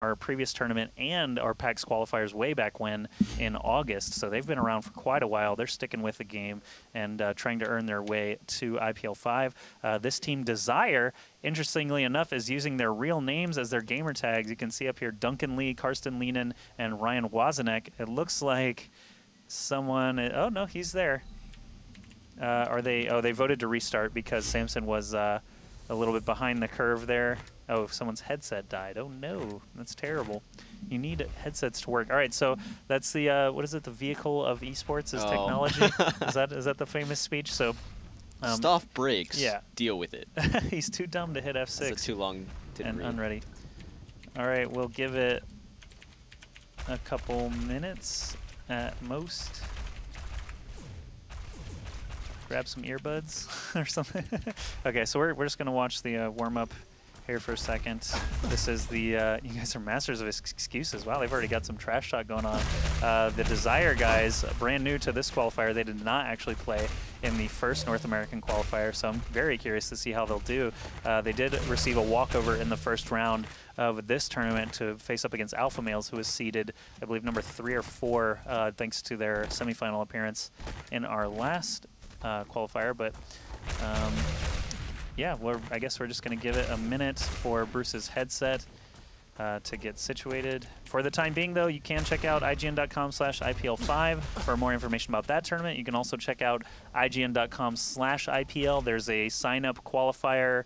our previous tournament and our PAX qualifiers way back when in August. So they've been around for quite a while. They're sticking with the game and trying to earn their way to IPL5. This team, Desire, interestingly enough, is using their real names as their gamer tags. You can see up here Duncan Lee, Karsten Leenen, and Ryan Wazenek. It looks like someone... Oh, no, he's there. Are they... Oh, they voted to restart because Samson was a little bit behind the curve there. Oh, someone's headset died. Oh, no. That's terrible. You need headsets to work. All right, so that's the, what is it, the vehicle of esports is technology? Is that the famous speech? So stuff breaks. Yeah. Deal with it. He's too dumb to hit F6. That's too long. And unready. All right, we'll give it a couple minutes at most. Grab some earbuds or something. Okay, so we're just going to watch the warm-up here for a second. This is the, you guys are masters of excuses. Wow, they've already got some trash talk going on. The Desire guys, brand new to this qualifier, they did not actually play in the first North American qualifier, so I'm very curious to see how they'll do. They did receive a walkover in the first round of this tournament to face up against Alpha Males, who was seeded, I believe, number 3 or 4, thanks to their semifinal appearance in our last qualifier, but yeah, I guess we're just going to give it a minute for Bruce's headset to get situated. For the time being, though, you can check out IGN.com/IPL5 for more information about that tournament. You can also check out IGN.com/IPL. There's a sign-up qualifier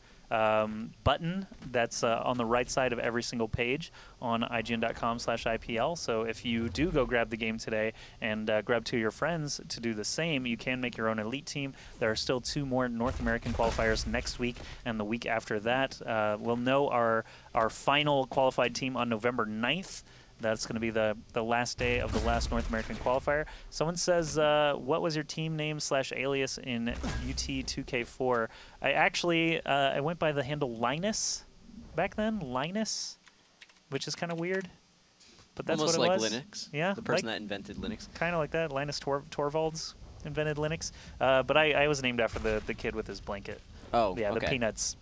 button that's on the right side of every single page on IGN.com/IPL. So if you do go grab the game today and grab 2 of your friends to do the same, you can make your own elite team. There are still 2 more North American qualifiers next week and the week after that. We'll know our final qualified team on November 9th. That's going to be the last day of the last North American qualifier. Someone says, what was your team name / alias in UT2K4? I actually, I went by the handle Linus back then, Linus, which is kind of weird. But that's almost what it like was. Linux. Yeah, the person that invented Linux. Kind of like that. Linus Torvalds invented Linux. But I was named after the kid with his blanket. Oh, yeah, okay. the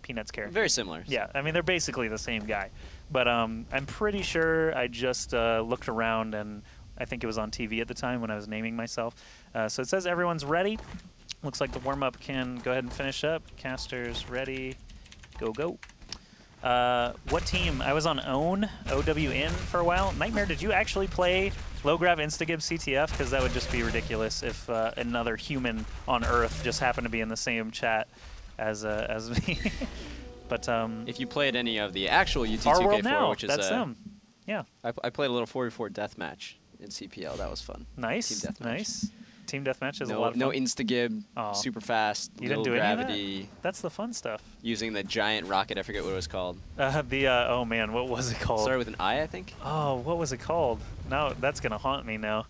Peanuts character. Very similar. Yeah, I mean, they're basically the same guy. But I'm pretty sure I just looked around, and I think it was on TV at the time when I was naming myself. So it says everyone's ready. Looks like the warm-up can go ahead and finish up. Casters ready. Go, go. What team? I was on OWN for a while. Nightmare, did you actually play low-grav Instagib CTF? Because that would just be ridiculous if another human on Earth just happened to be in the same chat as me. But if you played any of the actual UT2K4, which is that's them. Yeah. I played a little 4v4 deathmatch in CPL. That was fun. Nice. Team deathmatch. Nice. Team deathmatch is a lot of fun. No Instagib, super fast, you low didn't do gravity. Any of that? That's the fun stuff. Using the giant rocket. I forget what it was called. Oh man, what was it called? Started with an I think. Oh, what was it called? Now that's gonna haunt me now.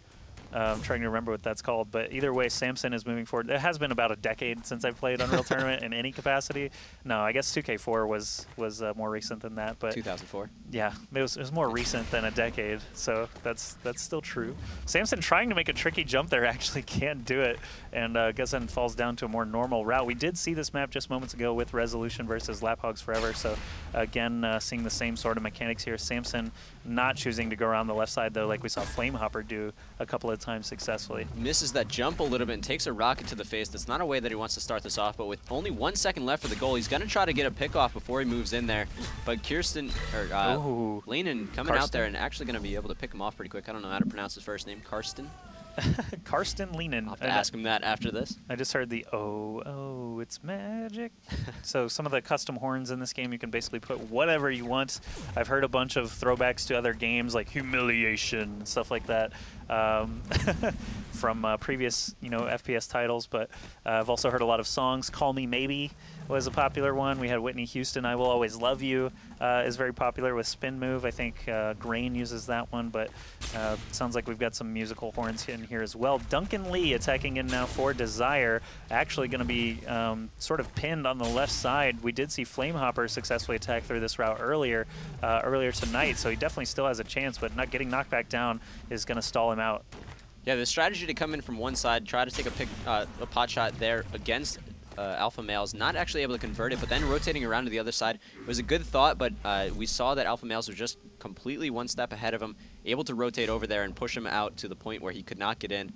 I'm trying to remember what that's called, but either way, Samson is moving forward. It has been about a decade since I've played Unreal Tournament in any capacity. No, I guess 2K4 was more recent than that, but 2004. Yeah, it was more recent than a decade, so that's still true. Samson trying to make a tricky jump there actually can't do it, and I guess then falls down to a more normal route. We did see this map just moments ago with Resolution versus Laphogs Forever, so again, seeing the same sort of mechanics here. Samson not choosing to go around the left side, though, like we saw Flamehopper do a couple of times successfully. Misses that jump a little bit and takes a rocket to the face. That's not a way that he wants to start this off, but with only 1 second left for the goal, he's going to try to get a pick off before he moves in there. But Leenen coming out there and actually going to be able to pick him off pretty quick. I don't know how to pronounce his first name. Karsten? Karsten Leenen. I'll have to ask him that after this. I just heard the oh, it's magic. So some of the custom horns in this game, you can basically put whatever you want. I've heard a bunch of throwbacks to other games like Humiliation and stuff like that from previous, FPS titles. But I've also heard a lot of songs. Call Me Maybe was a popular one. We had Whitney Houston, I Will Always Love You is very popular with Spin Move. I think Grain uses that one, but sounds like we've got some musical horns in here as well. Duncan Lee attacking in now for Desire, actually going to be sort of pinned on the left side. We did see Flamehopper successfully attack through this route earlier tonight, so he definitely still has a chance, but not getting knocked back down is going to stall him out. Yeah, the strategy to come in from one side, try to take a pot shot there against Alpha Males, not actually able to convert it, but then rotating around to the other side. It was a good thought, but we saw that Alpha Males were just completely one step ahead of him, able to rotate over there and push him out to the point where he could not get in.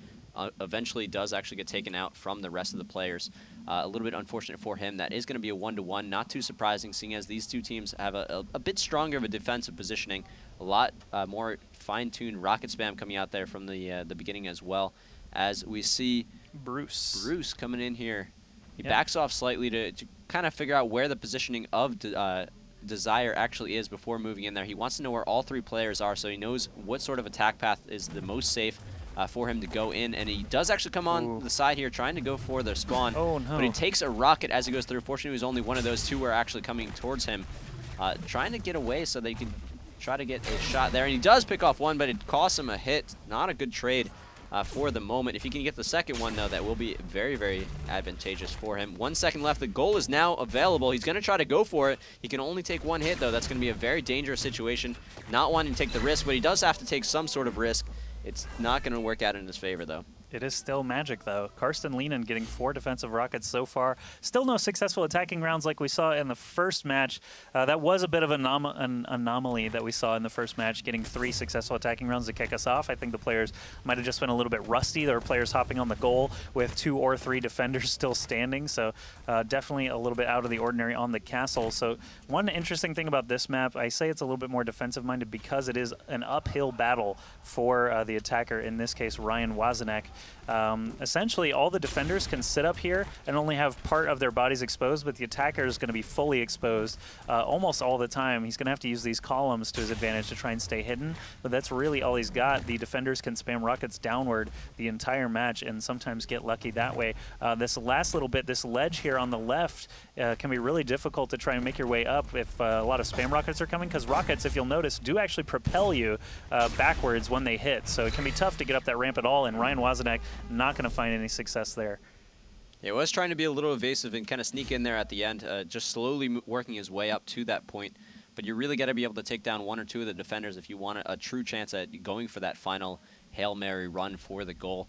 Eventually does actually get taken out from the rest of the players. A little bit unfortunate for him. That is going to be a 1-to-1. Not too surprising, seeing as these two teams have a bit stronger of a defensive positioning. A lot more fine-tuned rocket spam coming out there from the beginning as well. As we see Bruce coming in here. He backs off slightly to kind of figure out where the positioning of Desire actually is before moving in there. He wants to know where all three players are, so he knows what sort of attack path is the most safe for him to go in, and he does actually come on the side here trying to go for the spawn, but he takes a rocket as he goes through. Fortunately, it was only one of those two were actually coming towards him, trying to get away so they can try to get a shot there, and he does pick off one, but it costs him a hit. Not a good trade for the moment. If he can get the second one, though, that will be very, very advantageous for him. 1 second left. The goal is now available. He's going to try to go for it. He can only take one hit, though. That's going to be a very dangerous situation. Not wanting to take the risk, but he does have to take some sort of risk. It's not going to work out in his favor, though. It is still magic, though. Karsten Lehnen getting 4 defensive rockets so far. Still no successful attacking rounds like we saw in the first match. That was a bit of an anomaly that we saw in the first match, getting 3 successful attacking rounds to kick us off. I think the players might have just been a little bit rusty. There were players hopping on the goal with 2 or 3 defenders still standing, so definitely a little bit out of the ordinary on the castle. So one interesting thing about this map, I say it's a little bit more defensive-minded because it is an uphill battle for the attacker, in this case Ryan Wazenek. Essentially, all the defenders can sit up here and only have part of their bodies exposed, but the attacker is going to be fully exposed almost all the time. He's going to have to use these columns to his advantage to try and stay hidden, but that's really all he's got. The defenders can spam rockets downward the entire match and sometimes get lucky that way. This last little bit, this ledge here on the left can be really difficult to try and make your way up if a lot of spam rockets are coming, because rockets, if you'll notice, do actually propel you backwards when they hit, so it can be tough to get up that ramp at all, and Ryan Wazenek not going to find any success there. Yeah, was trying to be a little evasive and kind of sneak in there at the end, just slowly working his way up to that point. But you really got to be able to take down 1 or 2 of the defenders if you want a true chance at going for that final Hail Mary run for the goal.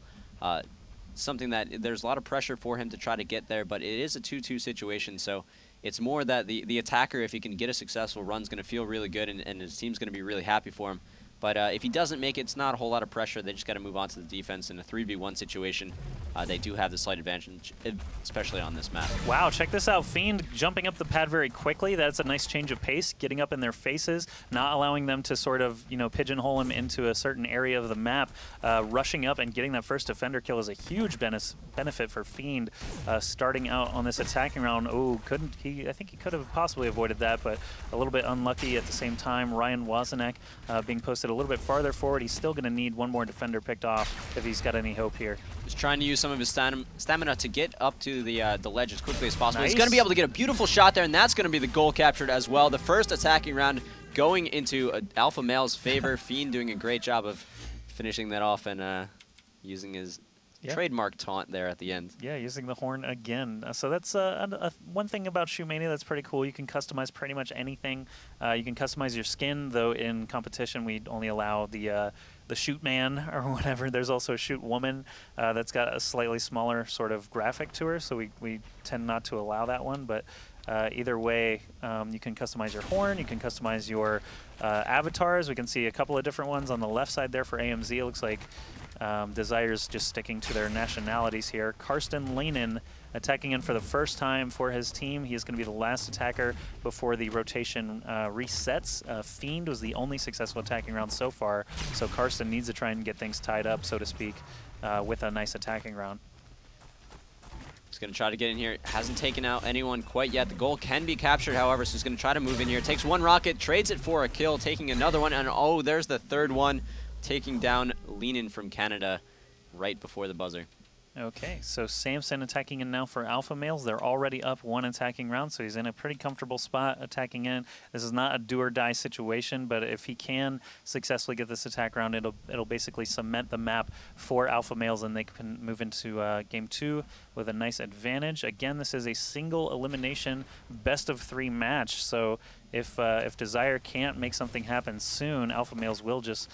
Something that there's a lot of pressure for him to try to get there, but it is a 2-2 situation, so it's more that the attacker, if he can get a successful run, is going to feel really good, and his team's going to be really happy for him. But if he doesn't make it, it's not a whole lot of pressure. They just got to move on to the defense. In a 3v1 situation, they do have the slight advantage, especially on this map. Wow, check this out. Fiend jumping up the pad very quickly. That's a nice change of pace, getting up in their faces, not allowing them to sort of, you know, pigeonhole him into a certain area of the map. Rushing up and getting that first defender kill is a huge benefit for Fiend starting out on this attacking round. Oh, couldn't he? I think he could have possibly avoided that, but a little bit unlucky at the same time. Ryan Wazenek being posted a little bit farther forward. He's still going to need 1 more defender picked off if he's got any hope here. Just trying to use some of his stamina to get up to the ledge as quickly as possible. Nice. He's going to be able to get a beautiful shot there, and that's going to be the goal captured as well. The first attacking round going into Alpha Male's favor. Fiend doing a great job of finishing that off and using his trademark taunt there at the end. Yeah, using the horn again. So that's one thing about Shootmania that's pretty cool. You can customize pretty much anything. You can customize your skin, though in competition we only allow the Shoot Man or whatever. There's also a Shoot Woman that's got a slightly smaller sort of graphic to her, so we tend not to allow that one. But either way, you can customize your horn, you can customize your avatars. We can see a couple of different ones on the left side there for AMZ. It looks like Desire's just sticking to their nationalities here. Karsten Lehnen attacking in for the first time for his team. He is going to be the last attacker before the rotation resets. Fiend was the only successful attacking round so far, so Karsten needs to try and get things tied up, so to speak, with a nice attacking round. He's going to try to get in here. Hasn't taken out anyone quite yet. The goal can be captured, however, so he's going to try to move in here. Takes 1 rocket, trades it for a kill, taking another one, and oh, there's the third one, taking down Lehnen from Canada right before the buzzer. Okay, so Samson attacking in now for Alpha Males. They're already up 1 attacking round, so he's in a pretty comfortable spot attacking in. This is not a do-or-die situation, but if he can successfully get this attack round, it'll basically cement the map for Alpha Males, and they can move into Game 2 with a nice advantage. Again, this is a single elimination best-of-3 match, so if Desire can't make something happen soon, Alpha Males will just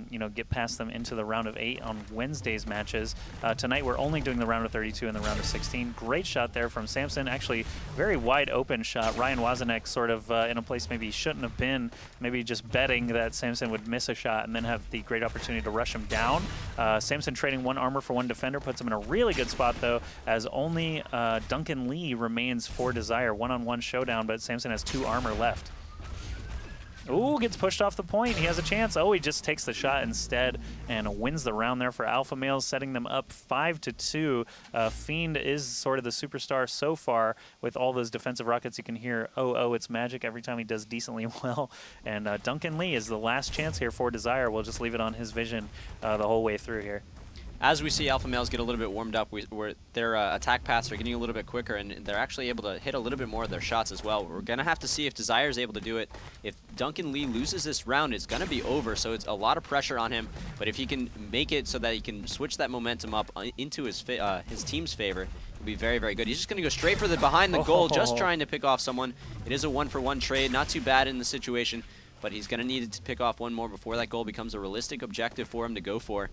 you know, get past them into the round of 8 on Wednesday's matches. Tonight we're only doing the round of 32 and the round of 16. Great shot there from Samson. Actually, very wide open shot. Ryan Wazanek sort of in a place maybe he shouldn't have been, maybe just betting that Samson would miss a shot and then have the great opportunity to rush him down. Samson trading 1 armor for 1 defender puts him in a really good spot though, as only Duncan Lee remains for Desire. One-on-one showdown, but Samson has 2 armor left. Ooh, gets pushed off the point. He has a chance. Oh, he just takes the shot instead and wins the round there for Alpha Males, setting them up 5-2. Fiend is sort of the superstar so far with all those defensive rockets. You can hear, oh, it's magic every time he does decently well. And Duncan Lee is the last chance here for Desire. We'll just leave it on his vision the whole way through here. As we see Alpha Males get a little bit warmed up, where their attack paths are getting a little bit quicker, and they're actually able to hit a little bit more of their shots as well. We're going to have to see if Desire is able to do it. If Duncan Lee loses this round, it's going to be over, so it's a lot of pressure on him. But if he can make it so that he can switch that momentum up into his team's favor, it'll be very, very good. He's just going to go straight for the behind the goal, just trying to pick off someone. It is a 1-for-1 trade, not too bad in the situation, but he's going to need to pick off one more before that goal becomes a realistic objective for him to go for.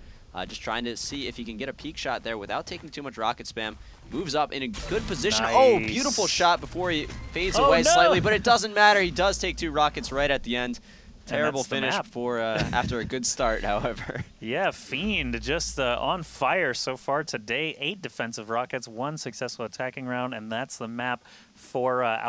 Just trying to see if he can get a peek shot there without taking too much rocket spam. Moves up in a good position. Nice. Oh, beautiful shot before he fades away slightly, but it doesn't matter. He does take 2 rockets right at the end. Terrible finish for after a good start, however. Yeah, Fiend just on fire so far today. 8 defensive rockets, 1 successful attacking round, and that's the map for Alpha.